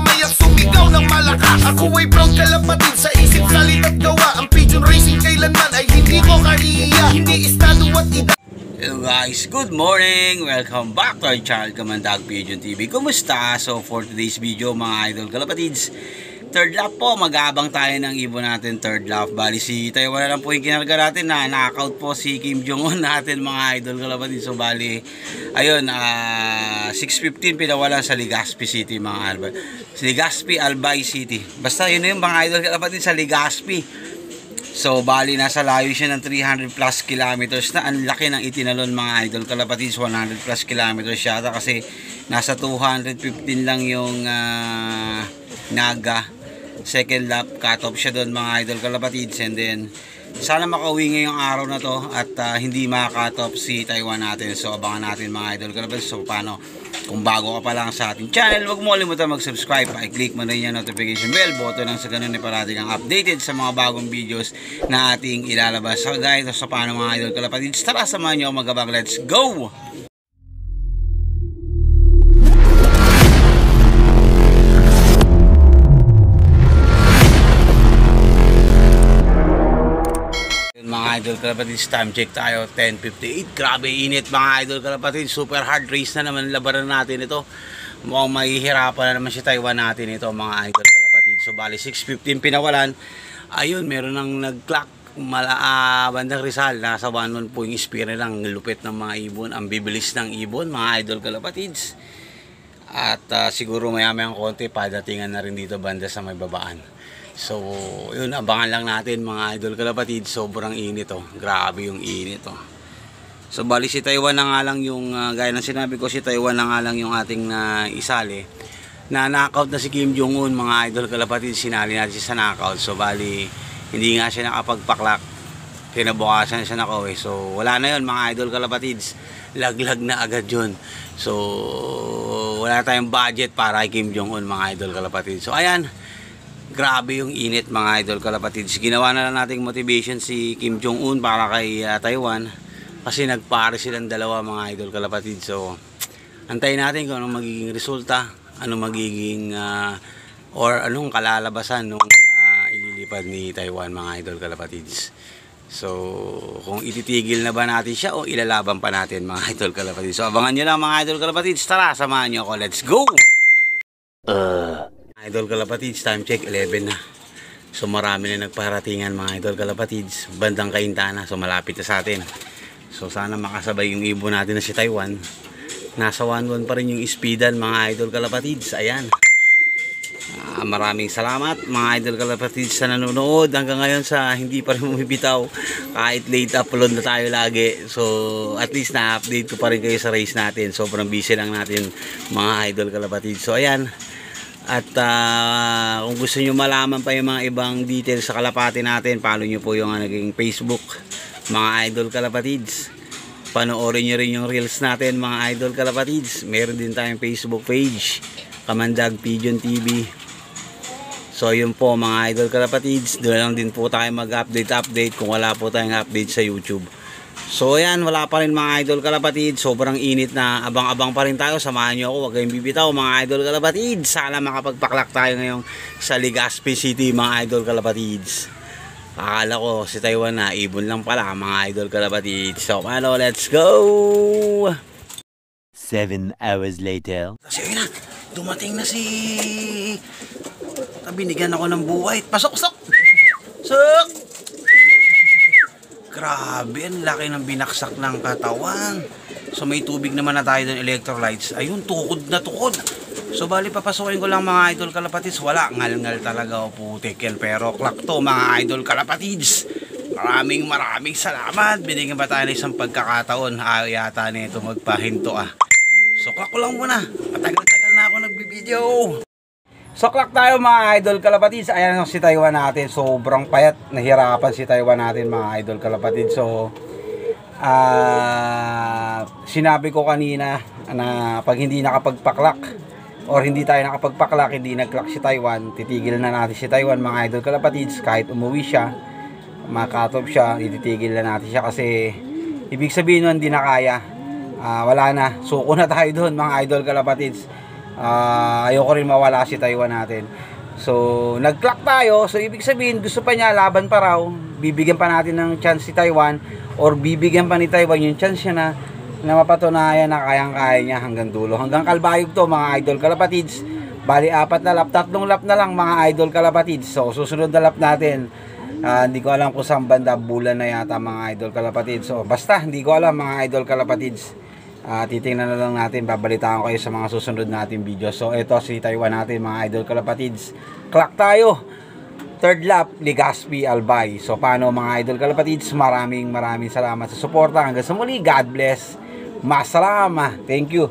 kamay at sumigaw ng malakas. Ako ay proud kalapatid sa isip, salit at gawa. Ang pigeon racing kailanman ay hindi ko kaiiya. Hindi estado at ida. Hello guys, good morning! Welcome back to our channel, Kamandag Pigeon TV. Kumusta? So for today's video mga idol kalapatids, third lap po, mag-aabang tayo ng ibon natin third lap. Bali si Taiwan na lang po yung kinarga natin na knockout po si Kim Jong-un natin mga idol kalapatids. So bali, ayun, 6:15 pinawalan sa Legazpi City mga idol. Legazpi, Albay City. Basta yun na yung mga idol kalapatids sa Legazpi. So bali nasa layo siya ng 300 plus kilometers na. Ang laki ng itinalon mga idol kalapatids, 100 plus kilometers siya kasi nasa 215 lang yung Naga. Second lap cut off siya doon mga idol kalapatids, and then sana makauwi ngayong araw na to at hindi maka-cut off si Taiwan natin. So abangan natin mga idol kalapatids. So paano, kung bago ka pa lang sa ating channel, huwag mo kalimutan mag-subscribe. I-click mo na yung notification bell button nang sa ganun ay parati kang updated sa mga bagong videos na ating ilalabas. So guys, so paano mga idol kalapatids, tara samahan nyo ako mag-abang. Let's go! Mga idol kalapatids, time check tayo, 10:58. Grabe init mga idol kalapatids, super hard race na naman labanan natin ito. Mukhang mahihirapan na naman si Taiwan natin ito mga idol kalapatids. So bali 6:15 pinawalan. Ayun, meron nang nag-clock bandang Rizal, nasa 1-1 po yung spear lang. Lupit ng mga ibon, ang bibilis ng ibon mga idol kalapatids. At siguro maya-mayang konti padatingan na rin dito banda sa may babaan. So, yun, abangan lang natin mga idol kalapatid. Sobrang init oh. Grabe yung init oh. So, bali si Taiwan na nga lang yung, gaya ng sinabi ko, si Taiwan na nga lang yung ating isali. Na knockout na si Kim Jong-un mga idol kalapatid. Sinali natin siya sa knockout. So, bali, hindi nga siya nakapagpaklak. Kinabukasan siya nakauwi. So, wala na yun mga idol kalapatids. Laglag na agad yun. So, wala tayong budget para kay Kim Jong-un mga idol kalapatid. So, ayan. Grabe yung init mga idol kalapatids. Ginawa na lang nating motivation si Kim Jong-un para kay Taiwan kasi nagpare silang dalawa mga idol kalapatids. So antayin natin kung anong magiging resulta, anong magiging or anong kalalabasan nung ililipad ni Taiwan mga idol kalapatids. So kung ititigil na ba natin siya o ilalaban pa natin mga idol kalapatids. So abangan nyo lang mga idol kalapatids. Tara, samahan nyo ako. Let's go! Idol kalapatids, time check 11 na. So marami na nagparatingan mga idol kalapatids, bandang Kaintana. So malapit na sa atin. So sana makasabay yung ibon natin na si Taiwan. Nasa 1-1 pa rin yung speedan mga idol kalapatids. Ayan. Maraming salamat mga idol kalapatids sa nanonood hanggang ngayon, sa hindi pa rin bumibitaw kahit late upload na tayo lagi. So at least na-update ko pa rin kayo sa race natin. Sobrang busy lang natin mga idol kalapatids. So ayan. At kung gusto nyo malaman pa yung mga ibang details sa kalapati natin, follow nyo po yung naging Facebook mga idol kalapatids. Panoorin nyo rin yung reels natin mga idol kalapatids. Meron din tayong Facebook page, Kamandag Pigeon TV. So yun po mga idol kalapatids, doon lang din po tayo mag-update kung wala po tayong update sa YouTube. So ayan, wala pa rin mga idol kalapatid. Sobrang init na, abang-abang pa rin tayo. Samahan nyo ako, huwag kayong bibitaw mga idol kalapatid. Sana makapagpaklak tayo ngayong sa Legazpi City mga idol kalapatids. Akala ko si Taiwan na, ibon lang pala mga idol kalapatid. So ano, let's go! 7 hours later. Kasi ayun na, dumating na si... Binigyan ako ng buhay. Pasok! Sok! Grabe, ang laki ng binaksak ng katawan. So may tubig naman na tayo doon, electrolytes. Ayun, tukod na tukod. So bali papasukin ko lang mga idol kalapatids. Wala, ngal-ngal talaga o putik yan. Pero clock to mga idol kalapatids. Maraming salamat. Binigyan pa tayo ng isang pagkakataon. Ayaw yata nito magpahinto ah. So clock ko lang muna. Matagal-tagal na ako nagbibideo. So clock tayo mga idol kalapatids. Ayan si Taiwan natin. Sobrang payat. Nahirapan si Taiwan natin mga idol kalapatids. So sinabi ko kanina na pag hindi nakapagpaklak or hindi tayo nakapagpaklak, hindi nag-clock si Taiwan, titigil na natin si Taiwan mga idol kalapatids. Kahit umuwi siya, maka-cut off siya, ititigil na natin siya kasi ibig sabihin nun hindi na kaya. Wala na, suko na tayo doon mga idol kalapatids. Ayoko rin mawala si Taiwan natin. So, nag-clock tayo. So, ibig sabihin, gusto pa niya, laban pa raw. Bibigyan pa natin ng chance si Taiwan or bibigyan pa ni Taiwan yung chance niya na mapatunayan na kayang-kaya niya hanggang dulo. Hanggang kalbayog to, mga idol kalapatids. Bali, 4 na lap, 3 lap na lang, mga idol kalapatids. So, susunod na lap natin. Hindi ko alam kung saan banda, bulan na yata, mga idol kalapatids. So, basta, hindi ko alam, mga idol kalapatids. Titingnan na lang natin, babalitaan ko kayo sa mga susunod natin video. So ito si Taiwan natin, mga idol kalapatids. Clock tayo, 3rd lap, Legaspi Albay. So paano, mga idol kalapatids, maraming salamat sa suporta. Hanggang sa muli, God bless, masalama, thank you.